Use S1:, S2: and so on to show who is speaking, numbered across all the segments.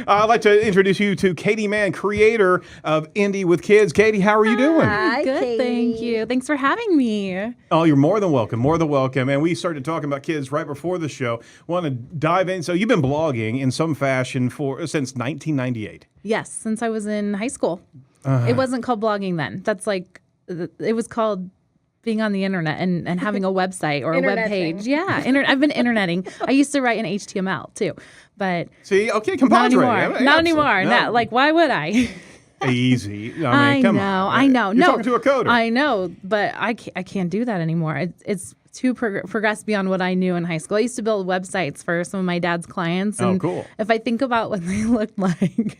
S1: I'd like to introduce you to Katy Mann, creator of Indy With Kids. Katy, how are you doing?
S2: Hi,
S3: Good,
S2: Katie.
S3: thank you. Thanks for having me.
S1: Oh, you're more than welcome, more than welcome. And we started talking about kids right before the show. Want to dive in? So you've been blogging in some fashion since 1998.
S3: Yes, since I was in high school. It wasn't called blogging then. It was called being on the internet and having a website or a web page. Yeah, I've been interneting. I used to write in HTML too, but
S1: See, okay,
S3: not
S1: compadre.
S3: anymore. Not anymore.
S1: No.
S3: Like, why would I?
S1: Easy.
S3: I
S1: Come
S3: know.
S1: on.
S3: I know.
S1: You're
S3: No,
S1: talking to a coder.
S3: I know, but I can't do that anymore. It's too progressed beyond what I knew in high school. I used to build websites for some of my dad's clients. And
S1: cool.
S3: if I think about what they looked like,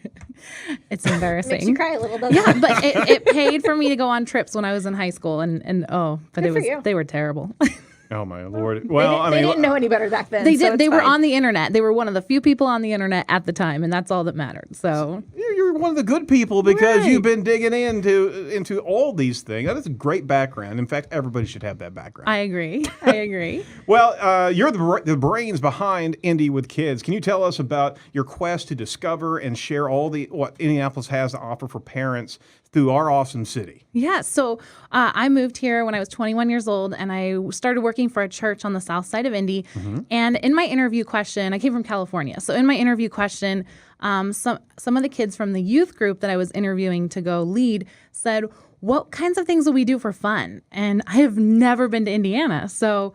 S3: it's embarrassing.
S2: Makes you cry a little, doesn't
S3: Yeah,
S2: it?
S3: but it paid for me to go on trips when I was in high school, but
S2: Good for you.
S3: they were terrible.
S1: Oh, my Lord.
S2: They,
S1: Well,
S2: didn't, they didn't know any better back then.
S3: They
S2: so
S3: did.
S2: it's
S3: They were
S2: fine.
S3: on the internet. They were one of the few people on the internet at the time, and that's all that mattered. So
S1: you're one of the good people because
S3: Right.
S1: you've been digging into all these things. That is a great background. In fact, everybody should have that background.
S3: I agree. I agree.
S1: Well, you're the brains behind Indy With Kids. Can you tell us about your quest to discover and share what Indianapolis has to offer for parents through our awesome city?
S3: Yeah, so I moved here when I was 21 years old, and I started working for a church on the south side of Indy. And in my interview question, I came from California. So in my interview question, some of the kids from the youth group that I was interviewing to go lead said, what kinds of things will we do for fun? And I have never been to Indiana, so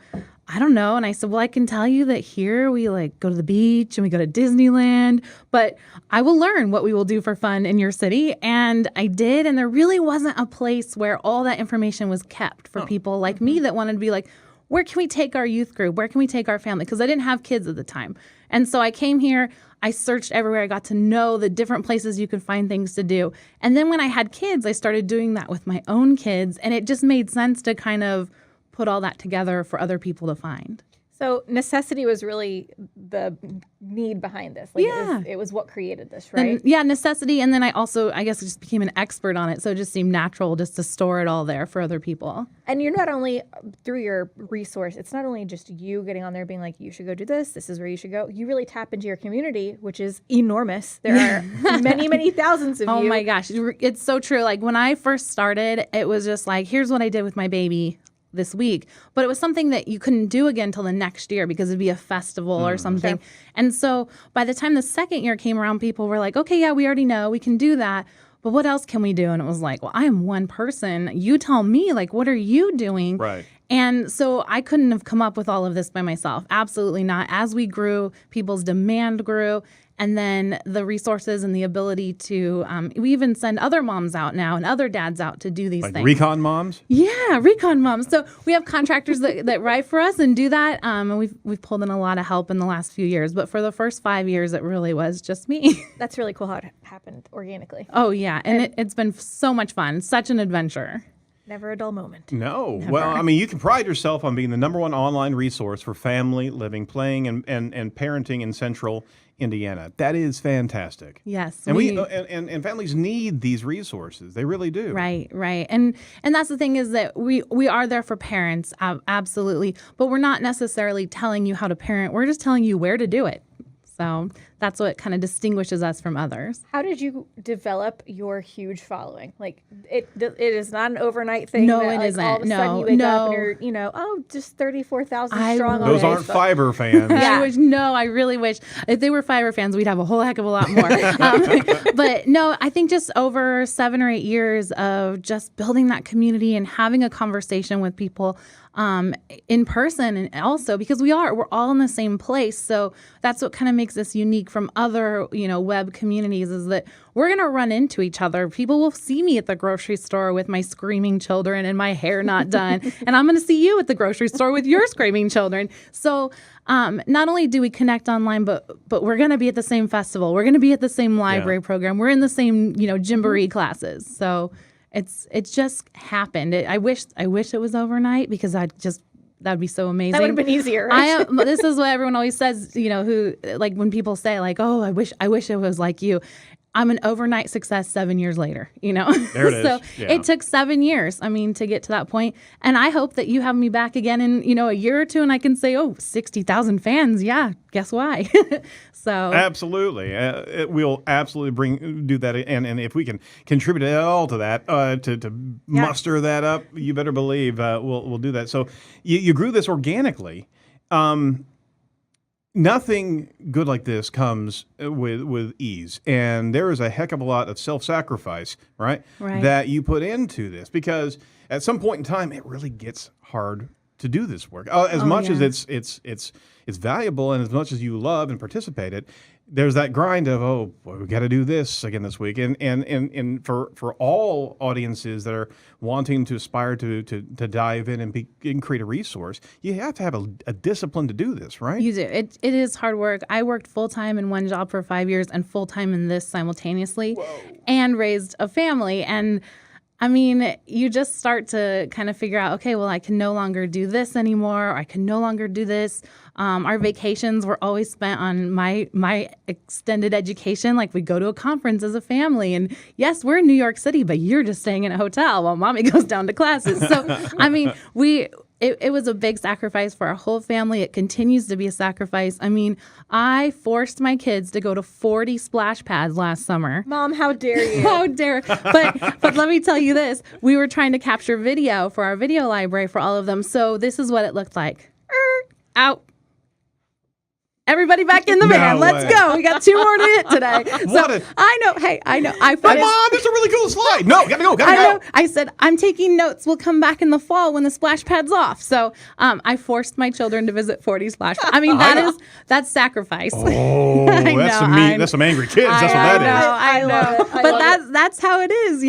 S3: I don't know. And I said, well, I can tell you that here we go to the beach and we go to Disneyland, but I will learn what we will do for fun in your city. And I did. And there really wasn't a place where all that information was kept for people like me that wanted to be like, where can we take our youth group? Where can we take our family? Because I didn't have kids at the time. And so I came here. I searched everywhere. I got to know the different places you could find things to do. And then when I had kids, I started doing that with my own kids. And it just made sense to kind of put all that together for other people to find.
S2: So necessity was really the need behind this.
S3: Yeah.
S2: It was what created this, right?
S3: And, necessity. And then I guess, just became an expert on it. So it just seemed natural just to store it all there for other people.
S2: And you're not only, through your resource, it's not only just you getting on there being like, you should go do this. This is where you should go. You really tap into your community, which is enormous. There are many, many thousands of you.
S3: Oh my gosh. It's so true. Like when I first started, it was just like, here's what I did with my baby this week, but it was something that you couldn't do again until the next year because it'd be a festival or something.
S2: Sure.
S3: And so by the time the second year came around, people were like, okay, yeah, we already know we can do that, but what else can we do? And it was like, well, I am one person. You tell me, like, what are you doing?
S1: Right.
S3: And so I couldn't have come up with all of this by myself. Absolutely not. As we grew, people's demand grew. And then the resources and the ability to, we even send other moms out now and other dads out to do these
S1: Like
S3: things.
S1: recon moms?
S3: Yeah, recon moms. So we have contractors that write for us and do that. And we've pulled in a lot of help in the last few years. But for the first 5 years, it really was just me.
S2: That's really cool how it happened organically.
S3: Oh, yeah. And it's been so much fun. Such an adventure.
S2: Never a dull moment.
S1: No. Well, I mean, you can pride yourself on being the #1 online resource for family, living, playing, and parenting in central Indiana. That is fantastic.
S3: Yes.
S1: And and families need these resources. They really do.
S3: Right. And that's the thing is that we are there for parents, absolutely. But we're not necessarily telling you how to parent. We're just telling you where to do it. So that's what kind of distinguishes us from others.
S2: How did you develop your huge following? Like it is not an overnight thing.
S3: No,
S2: that,
S3: it
S2: like,
S3: isn't.
S2: All of a sudden
S3: No,
S2: you wake up
S3: no.
S2: and you're, just 34,000
S3: I
S2: strong. on
S1: Those aren't
S2: Facebook.
S1: Fiverr fans.
S2: Yeah.
S3: I really wish if they were Fiverr fans, we'd have a whole heck of a lot more. But no, I think just over 7 or 8 years of just building that community and having a conversation with people in person, and also because we're all in the same place. So that's what kind of makes us unique from other, web communities is that we're going to run into each other. People will see me at the grocery store with my screaming children and my hair not done. And I'm going to see you at the grocery store with your screaming children. So not only do we connect online, but we're going to be at the same festival. We're going to be at the same library program. We're in the same, Gymboree classes. So it's just happened. I wish it was overnight because that'd be so amazing.
S2: That would have been easier, right?
S3: This is what everyone always says, who like when people say like, oh, I wish it was like you. I'm an overnight success 7 years later,
S1: There it is.
S3: So
S1: Yeah.
S3: it took 7 years, to get to that point. And I hope that you have me back again in, a year or two and I can say, 60,000 fans. Yeah, guess why? So
S1: Absolutely. We'll absolutely do that. And if we can contribute at all to that, to muster that up, you better believe we'll do that. So you grew this organically. Nothing good like this comes with ease, and there is a heck of a lot of self-sacrifice, right, that you put into this, because at some point in time, it really gets hard to do this work. As much as it's valuable, and as much as you love and participate in it, there's that grind of, we got to do this again this week, and for all audiences that are wanting to aspire to dive in and create a resource, you have to have a discipline to do this, right?
S3: You do. It is hard work. I worked full-time in one job for 5 years and full-time in this simultaneously. Whoa. And raised a family. And you just start to kind of figure out, okay, well, I can no longer do this anymore. Or I can no longer do this. Our vacations were always spent on my extended education. Like, we go to a conference as a family. And yes, we're in New York City, but you're just staying in a hotel while mommy goes down to classes. So, It was a big sacrifice for our whole family. It continues to be a sacrifice. I forced my kids to go to 40 splash pads last summer.
S2: Mom, how dare you?
S3: How dare. But let me tell you this. We were trying to capture video for our video library for all of them. So this is what it looked like. Out. Everybody back in the van. Let's go. We got 2 more to hit today. I know. Hey, I know.
S1: Hey, Mom, this is a really cool slide. No, gotta go.
S3: I know. I said, I'm taking notes. We'll come back in the fall when the splash pad's off. So I forced my children to visit 40 splash pads. That's sacrifice.
S1: Oh, that's some angry kids. That's what that is.
S2: I know.
S3: But that's how it is,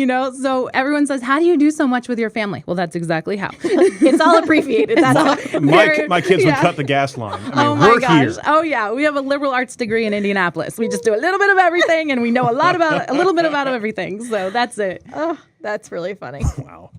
S3: So everyone says, how do you do so much with your family? Well, that's exactly how.
S2: It's all abbreviated. That's all.
S1: My kids would cut the gas line.
S3: We're here. Oh, yeah. We have a liberal arts degree in Indianapolis. We just do a little bit of everything, and we know a little bit about everything. So that's it.
S2: Oh, that's really funny.
S1: Wow.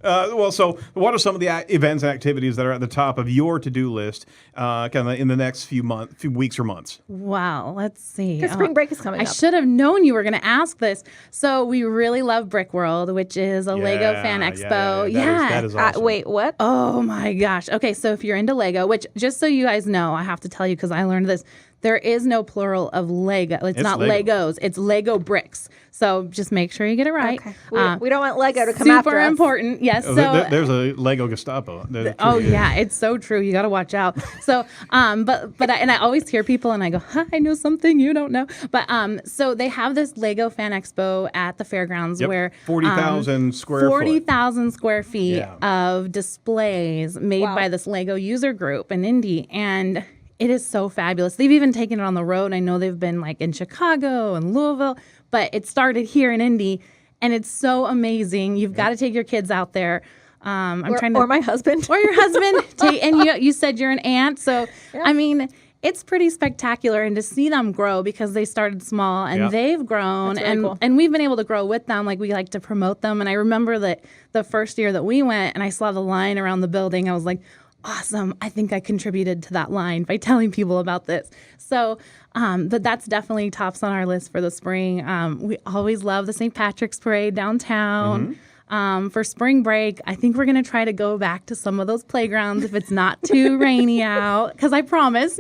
S1: So what are some of the events and activities that are at the top of your to-do list kind of in the next few weeks or months?
S3: Wow. Let's see.
S2: Because spring break is coming up.
S3: I should have known you were going to ask this. So we really love Brick World, which is a Lego fan expo.
S1: Yeah. That is awesome.
S2: Wait, what?
S3: Oh, my gosh. Okay, so if you're into Lego, which just so you guys know, I have to tell you because I learned this, there is no plural of Lego. It's not
S1: Lego.
S3: Legos. It's Lego bricks. So just make sure you get it right.
S2: Okay. We don't want Lego to come after us.
S3: Super important. Yes. So
S1: there's a Lego Gestapo.
S3: Yeah, it's so true. You got to watch out. So, I always hear people and I go, I know something you don't know. But so they have this Lego Fan Expo at the fairgrounds where
S1: 40,000
S3: square feet of displays made by this Lego user group in Indy, and it is so fabulous. They've even taken it on the road. I know they've been like in Chicago and Louisville, but it started here in Indy, and it's so amazing. You've got to take your kids out there.
S2: Or my husband.
S3: Or your husband. And you said you're an aunt. So, it's pretty spectacular. And to see them grow, because they started small and they've grown.
S2: That's really cool.
S3: And we've been able to grow with them. Like, we like to promote them. And I remember that the first year that we went and I saw the line around the building, I was like, awesome. I think I contributed to that line by telling people about this. So but that's definitely tops on our list for the spring. We always love the St. Patrick's Parade downtown. For spring break, I think we're going to try to go back to some of those playgrounds if it's not too rainy out, because I promise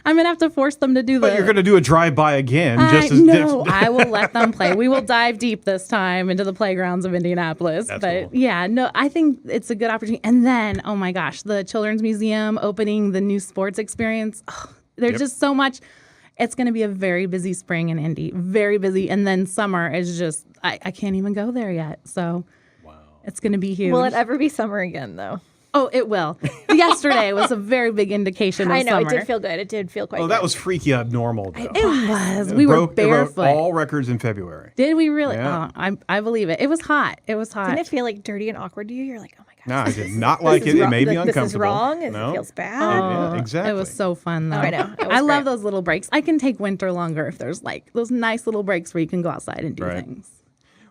S3: I'm going to have to force them to do that.
S1: But you're going to do a drive-by again.
S3: No, I will let them play. We will dive deep this time into the playgrounds of Indianapolis.
S1: That's
S3: but
S1: cool.
S3: I think it's a good opportunity. And then, oh my gosh, the Children's Museum opening the new sports experience. Oh, there's just so much. It's going to be a very busy spring in Indy, very busy. And then summer is just, I can't even go there yet. So it's going to be huge.
S2: Will it ever be summer again, though?
S3: Oh, it will. Yesterday was a very big indication of
S2: I know,
S3: summer.
S2: it did feel good. It did feel quite good.
S1: That was freaky abnormal, though.
S3: It was. We were barefoot.
S1: It broke all records in February.
S3: Did we really?
S1: Yeah.
S3: Oh, I believe it. It was hot. Didn't
S2: it feel like dirty and awkward to you? You're like, oh my gosh.
S1: No, I did not like it. It made me uncomfortable.
S2: This is wrong.
S1: No.
S2: It feels bad.
S1: Yeah, exactly.
S3: It was so fun, though.
S2: I know.
S3: I love those little breaks. I can take winter longer if there's like those nice little breaks where you can go outside and do things.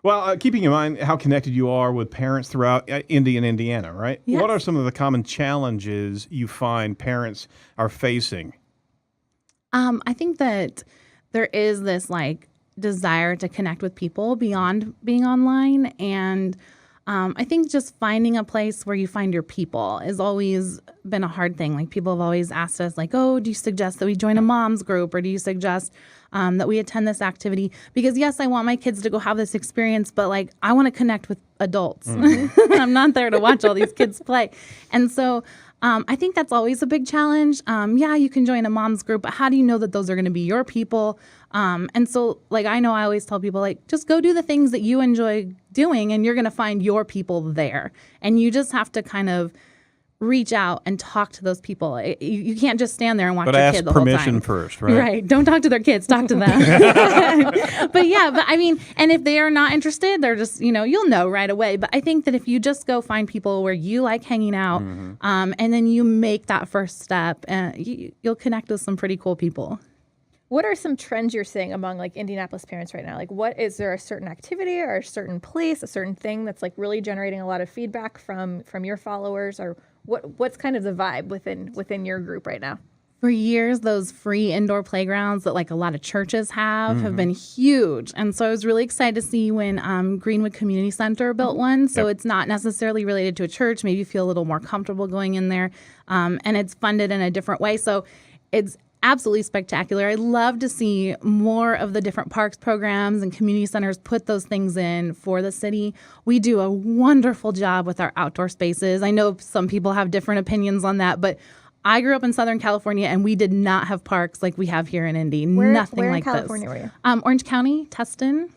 S1: Well, keeping in mind how connected you are with parents throughout Indy and Indiana, right?
S3: Yes.
S1: What are some of the common challenges you find parents are facing?
S3: I think that there is this like desire to connect with people beyond being online. And I think just finding a place where you find your people has always been a hard thing. Like people have always asked us like, oh, do you suggest that we join a mom's group, or do you suggest that we attend this activity? Because yes, I want my kids to go have this experience, but like I want to connect with adults. I'm not there to watch all these kids play. And so I think that's always a big challenge. Yeah, you can join a mom's group, but how do you know that those are going to be your people? And so, like, I know I always tell people, like, just go do the things that you enjoy doing, and you're going to find your people there. And you just have to kind of reach out and talk to those people. You can't just stand there and watch your kid the whole time.
S1: But ask permission first, right?
S3: Right. Don't talk to their kids. Talk to them. But yeah, but I mean, and if they are not interested, they're just, you'll know right away. But I think that if you just go find people where you like hanging out, and then you make that first step, you'll connect with some pretty cool people.
S2: What are some trends you're seeing among like Indianapolis parents right now? Like, is there a certain activity or a certain place, a certain thing that's like really generating a lot of feedback from your followers, or what's kind of the vibe within your group right now?
S3: For years, those free indoor playgrounds that like a lot of churches have been huge. And so I was really excited to see when Greenwood Community Center built one. So it's not necessarily related to a church. Maybe you feel a little more comfortable going in there. And it's funded in a different way. So it's absolutely spectacular. I love to see more of the different parks programs and community centers put those things in for the city. We do a wonderful job with our outdoor spaces. I know some people have different opinions on that, but I grew up in Southern California, and we did not have parks like we have here in Indy. Nothing like this.
S2: Where in California were you?
S3: Orange County, Tustin.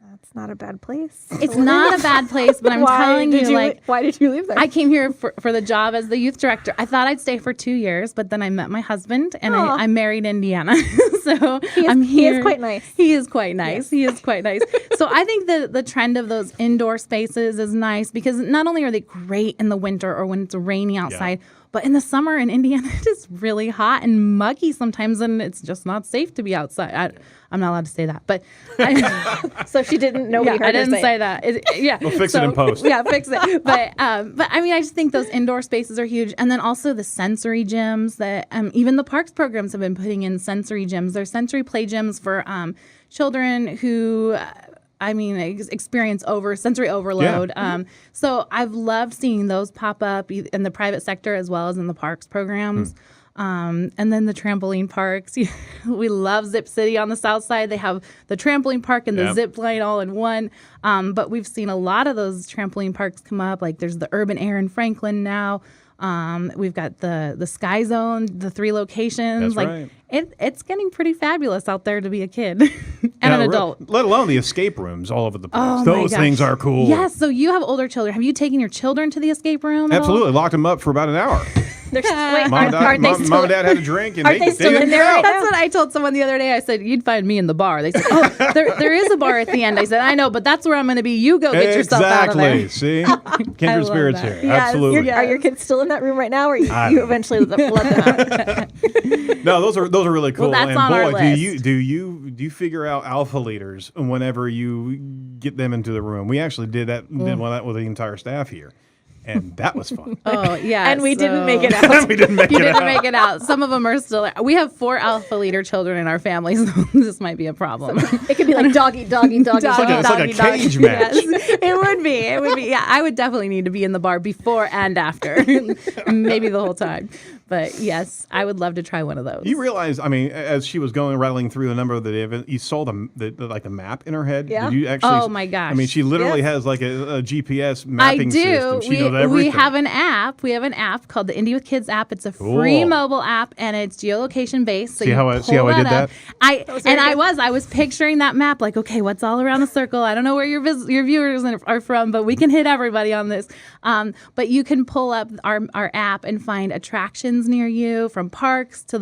S2: That's not a bad place.
S3: It's not a bad place, but I'm telling you,
S2: why did you leave there?
S3: I came here for the job as the youth director. I thought I'd stay for 2 years, but then I met my husband, and I married Indiana. So I'm here.
S2: He is quite nice.
S3: He is quite nice.
S2: Yes.
S3: He is quite nice. So I think the trend of those indoor spaces is nice because not only are they great in the winter or when it's raining outside, but in the summer in Indiana, it is really hot and muggy sometimes, and it's just not safe to be outside. I'm not allowed to say that, but
S2: so she didn't know.
S3: I didn't say that.
S1: We'll fix it in post.
S3: Yeah, fix it. But I mean, I just think those indoor spaces are huge, and then also the sensory gyms that even the parks programs have been putting in sensory gyms. There's sensory play gyms for children who. Experience sensory overload.
S1: Yeah.
S3: So I've loved seeing those pop up in the private sector as well as in the parks programs. And then the trampoline parks. We love Zip City on the south side. They have the trampoline park and the zip line all in one. But we've seen a lot of those trampoline parks come up. Like there's the Urban Air in Franklin now. We've got the Sky Zone, the 3 locations.
S1: That's right.
S3: It's getting pretty fabulous out there to be a kid and an adult.
S1: Let alone the escape rooms all over the place.
S3: Oh,
S1: those things are cool.
S3: Yes, so you have older children. Have you taken your children to the escape room?
S1: Absolutely. Locked them up for about an hour.
S2: Wait,
S1: Mom and Dad had a drink, and
S2: they still in there right
S3: That's what I told someone the other day. I said, you'd find me in the bar. They said, oh, there is a bar at the end. I said, I know, but that's where I'm going to be. You go get yourself out of there.
S1: Exactly. See? Kindred spirits here.
S2: Yes.
S1: Absolutely.
S2: Are your kids still in that room right now, or you eventually let them out?
S1: No, those are really cool.
S3: Well, that's on our list.
S1: Do you figure out alpha leaders whenever you get them into the room? We actually did that with the entire staff here. And that was fun.
S3: Oh, yeah.
S2: And we didn't make it out.
S1: We didn't make
S3: it out. Some of them are still there. We have 4 alpha leader children in our family, so this might be a problem.
S2: It could be like doggy.
S1: It's like a cage match.
S3: Yes, it would be. Yeah, I would definitely need to be in the bar before and after. Maybe the whole time. But yes, I would love to try one of those.
S1: You realize, as she was rattling through the number of the event, you saw the map in her head.
S2: Yeah.
S1: Did you actually?
S3: Oh my gosh.
S1: She literally has like a GPS mapping system. She knows everything.
S3: We have an app. We have an app called the Indy With Kids app. It's a free mobile app, and it's geolocation based. So see how I did that? I was picturing that map like, okay, what's all around the circle? I don't know where your viewers are from, but we can hit everybody on this. But you can pull up our app and find attractions near you, from parks to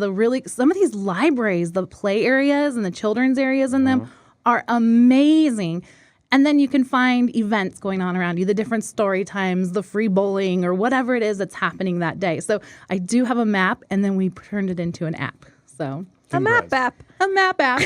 S3: some of these libraries. The play areas and the children's areas in them are amazing. And then you can find events going on around you, the different story times, the free bowling, or whatever it is that's happening that day. So I do have a map, and then we turned it into an app. So
S2: a map app.
S3: A map app.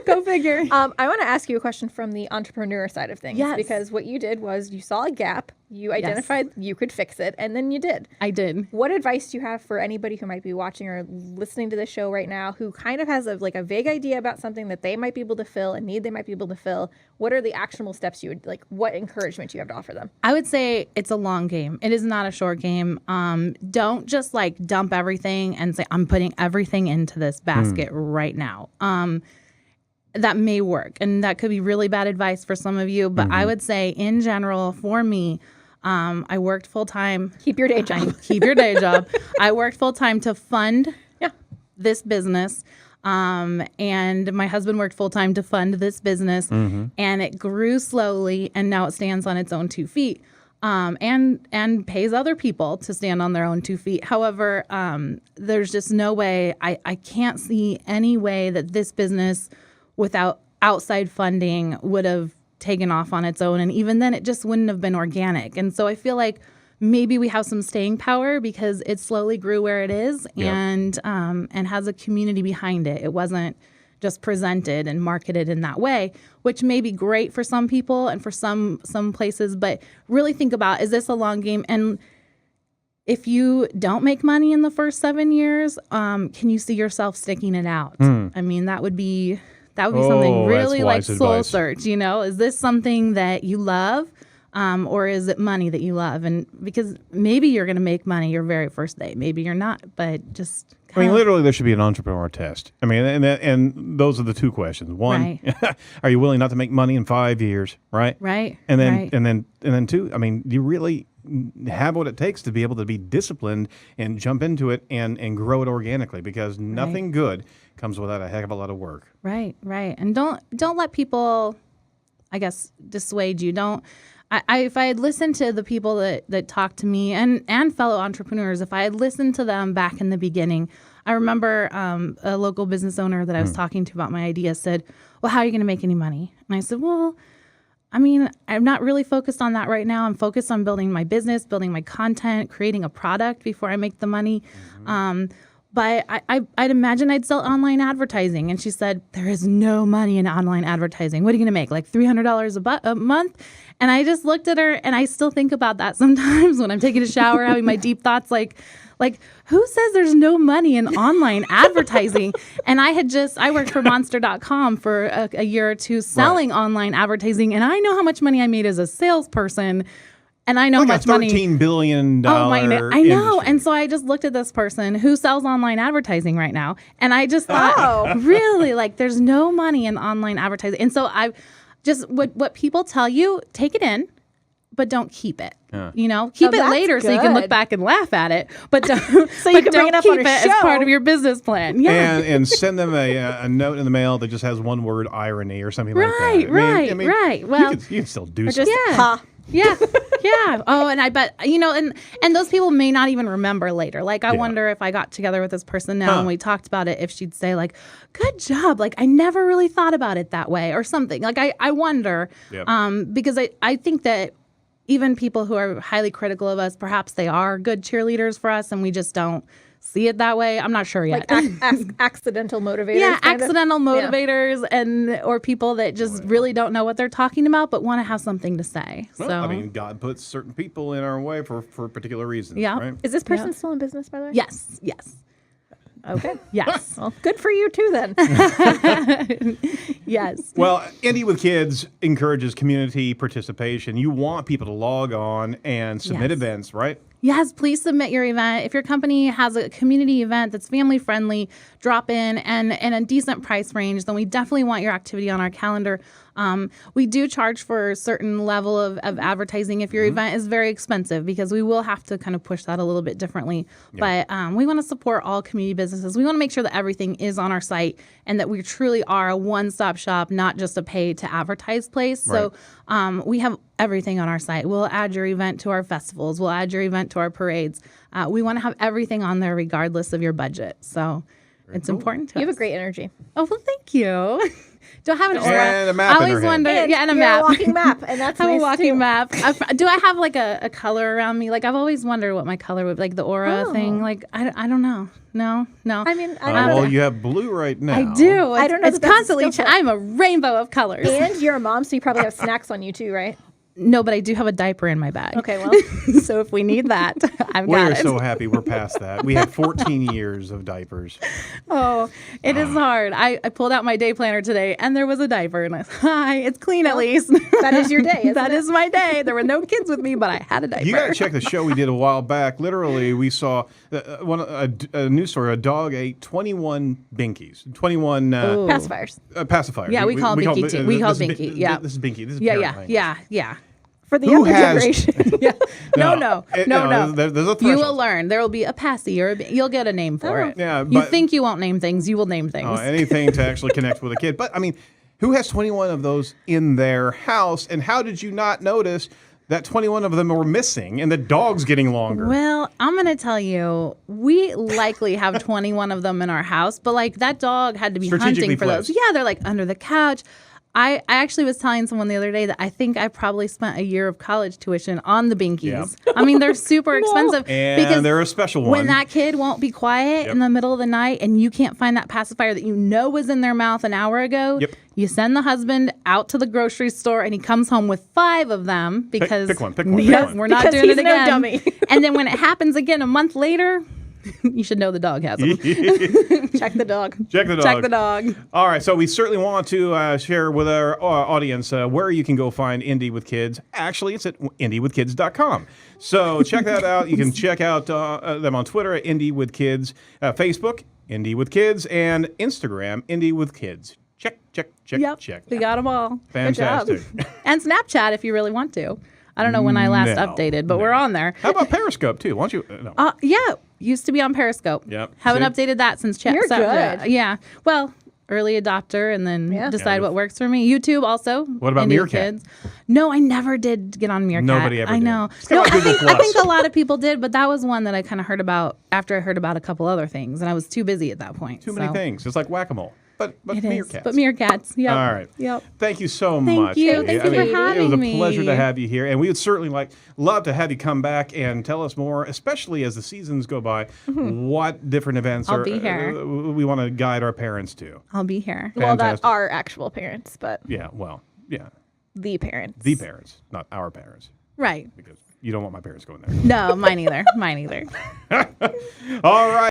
S3: Go figure.
S2: I want to ask you a question from the entrepreneur side of things.
S3: Yes.
S2: Because what you did was you saw a gap, you identified you could fix it, and then you did.
S3: I did.
S2: What advice do you have for anybody who might be watching or listening to this show right now who kind of has a vague idea about something that they might be able to fill, a need they might be able to fill? What are the actionable steps you would what encouragement do you have to offer them?
S3: I would say it's a long game. It is not a short game. Don't just dump everything and say, I'm putting everything into this basket right now. That may work, and that could be really bad advice for some of you, but I would say in general, for me, I worked full time.
S2: Keep your day job.
S3: Keep your day job. I worked full time to fund this business. And my husband worked full time to fund this business, and it grew slowly, and now it stands on its own 2 feet, and pays other people to stand on their own 2 feet. However, there's just no way, I can't see any way that this business without outside funding would have taken off on its own. And even then, it just wouldn't have been organic. And so I feel like maybe we have some staying power because it slowly grew where it is and has a community behind it. It wasn't just presented and marketed in that way, which may be great for some people and for some places. But really think about, is this a long game? And if you don't make money in the first 7 years, can you see yourself sticking it out? I mean, that would be something really soul search. Is this something that you love? Or is it money that you love? And because maybe you're going to make money your very first day, maybe you're not, but just.
S1: Literally, there should be an entrepreneur test. And those are the two questions. One, are you willing not to make money in 5 years? Right.
S3: Right.
S1: And then two, do you really have what it takes to be able to be disciplined and jump into it and grow it organically? Because nothing good comes without a heck of a lot of work. Right.
S3: And don't let people, I guess, dissuade you. If I had listened to the people that talked to me and fellow entrepreneurs, if I had listened to them back in the beginning, I remember a local business owner that I was talking to about my idea said, well, how are you going to make any money? And I said, well, I'm not really focused on that right now. I'm focused on building my business, building my content, creating a product before I make the money. But I'd imagine I'd sell online advertising. And she said, there is no money in online advertising. What are you going to make, like $300 a month? And I just looked at her, and I still think about that sometimes when I'm taking a shower, having my deep thoughts, like who says there's no money in online advertising? And I worked for Monster.com for a year or two selling online advertising. And I know how much money I made as a salesperson. And I know how much money.
S1: $13 billion.
S3: I know. And so I just looked at this person who sells online advertising right now. And I just thought, really, there's no money in online advertising. And so I just, what people tell you, take it in, but don't keep it. Keep it later so you can look back and laugh at it. But don't, so you can bring it up on a show as part of your business plan. Yeah.
S1: And send them a note in the mail that just has one word, irony or something like that.
S3: Right. Well,
S1: you can still do something.
S3: Yeah. Oh, and I bet, and those people may not even remember later. I wonder if I got together with this person now and we talked about it, if she'd say good job. I never really thought about it that way or something. I wonder, because I think that even people who are highly critical of us, perhaps they are good cheerleaders for us and we just don't see it that way. I'm not sure yet.
S2: Accidental motivators.
S3: Yeah, accidental motivators or people that just really don't know what they're talking about but want to have something to say.
S1: Well, God puts certain people in our way for particular reasons.
S3: Yeah.
S1: Right?
S2: Is this person still in business, by the way?
S3: Yes.
S2: Okay.
S3: Yes.
S2: Well, good for you too then.
S3: Yes.
S1: Well, Indy With Kids encourages community participation. You want people to log on and submit events, right?
S3: Yes, please submit your event. If your company has a community event that's family friendly, drop in and a decent price range, then we definitely want your activity on our calendar. We do charge for a certain level of advertising if your event is very expensive, because we will have to kind of push that a little bit differently. But we want to support all community businesses. We want to make sure that everything is on our site and that we truly are a one-stop shop, not just a pay-to-advertise place. Right. So we have everything on our site. We'll add your event to our festivals. We'll add your event to our parades. We want to have everything on there regardless of your budget. So it's important to us.
S2: You have a great energy.
S3: Oh, well, thank you. Do I have an aura?
S1: And a map
S3: I
S1: in her
S3: always
S1: hand.
S3: wonder.
S2: And
S3: Yeah, and a
S2: you're
S3: map.
S2: a walking map, and that's
S3: I'm
S2: nice
S3: a walking
S2: too.
S3: map. Do I have like a color around me? Like I've always wondered what my color would like the aura thing. Like I don't know. No.
S2: I mean, I don't know.
S1: Well, you have blue right now.
S3: I do.
S2: I don't know
S3: It's
S2: that that's a
S3: constantly.
S2: skill set.
S3: I'm a rainbow of colors.
S2: And you're a mom, so you probably have snacks on you too, right?
S3: No, but I do have a diaper in my bag.
S2: Okay, well,
S3: So if we need that, I've
S1: We're
S3: got it.
S1: so happy we're past that. We had 14 years of diapers.
S3: Oh, it is hard. I pulled out my day planner today, and there was a diaper, and hi, it's clean at least.
S2: that is your day. Isn't
S3: That
S2: it?
S3: is my day. There were no kids with me, but I had a diaper.
S1: You got to check the show we did a while back. Literally, we saw a news story. A dog ate 21 binkies, 21
S2: pacifiers.
S1: pacifiers.
S3: Yeah, we call 'em Binky too. We call
S1: this is
S3: Binky, yeah.
S1: This is Binky. This is
S3: Yeah,
S1: parent
S3: yeah,
S1: language.
S3: yeah.
S2: For the
S1: Who
S2: younger
S1: has-
S2: generation.
S3: Yeah. No.
S1: There's a
S3: You
S1: threshold.
S3: will learn. There will be a passy or you'll get a name for it.
S1: Yeah,
S3: You
S1: but-
S3: think you won't name things, you will name things.
S1: Anything to actually connect with a kid. But I mean, who has 21 of those in their house? And how did you not notice that 21 of them were missing and the dog's getting longer?
S3: Well, I'm going to tell you, we likely have 21 of them in our house, but like that dog had to be
S1: Strategically
S3: hunting for
S1: placed.
S3: those. Yeah, they're like under the couch. I actually was telling someone the other day that I think I probably spent a year of college tuition on the Binkies.
S1: Yep.
S3: I mean, they're super expensive.
S1: And they're a special one.
S3: When that kid won't be quiet in the middle of the night and you can't find that pacifier that you know was in their mouth an hour ago,
S1: Yep.
S3: you send the husband out to the grocery store and he comes home with 5 of them because
S1: pick one, pick one.
S3: We're not
S2: Because
S3: doing
S2: he's
S3: it
S2: no
S3: again.
S2: dummy.
S3: And then when it happens again a month later, you should know the dog has them.
S2: Check the dog.
S1: Check the dog.
S3: Check the dog.
S1: All right, so we certainly want to share with our audience where you can go find Indy with Kids. Actually, it's at indywithkids.com. So check that out. You can check out them on Twitter at Indy with Kids, Facebook, Indy with Kids, and Instagram, Indy with Kids. Check.
S3: Yep. We got them all.
S1: Fantastic.
S3: And Snapchat if you really want to. I don't know when I last updated, but we're on there.
S1: How about Periscope, too? Why don't you? No.
S3: Yeah, used to be on Periscope.
S1: Yep.
S3: Haven't
S1: See?
S3: updated that since chat.
S2: You're good.
S3: Yeah. Well, early adopter and then decide
S1: Yeah.
S3: what works for me. YouTube also.
S1: What about
S3: Indy
S1: Meerkat?
S3: Kids. No, I never did get on Meerkat.
S1: Nobody ever
S3: I
S1: did.
S3: know.
S1: It's kinda
S3: No,
S1: like Google
S3: I think
S1: Plus.
S3: a lot of people did, but that was one that I kind of heard about after I heard about a couple other things, and I was too busy at that point.
S1: Too many things. It's like whack-a-mole. But
S3: It
S1: Meerkats.
S3: is. But Meerkats. Yep.
S1: All right.
S3: Yep.
S1: Thank you so
S3: Thank
S1: much.
S3: you.
S1: Katie.
S3: Thank you for
S1: It was
S3: having
S1: a
S3: me.
S1: pleasure to have you here, and we would certainly love to have you come back and tell us more, especially as the seasons go by, what different events
S3: I'll be here.
S1: We want to guide our parents to.
S3: I'll be here.
S2: Well, that
S1: Fantastic.
S2: are actual parents, but
S1: Yeah,
S2: the parents.
S1: the parents, not our parents,
S3: Right.
S1: because you don't want my parents going there.
S3: No, mine either. Mine either.
S1: All right.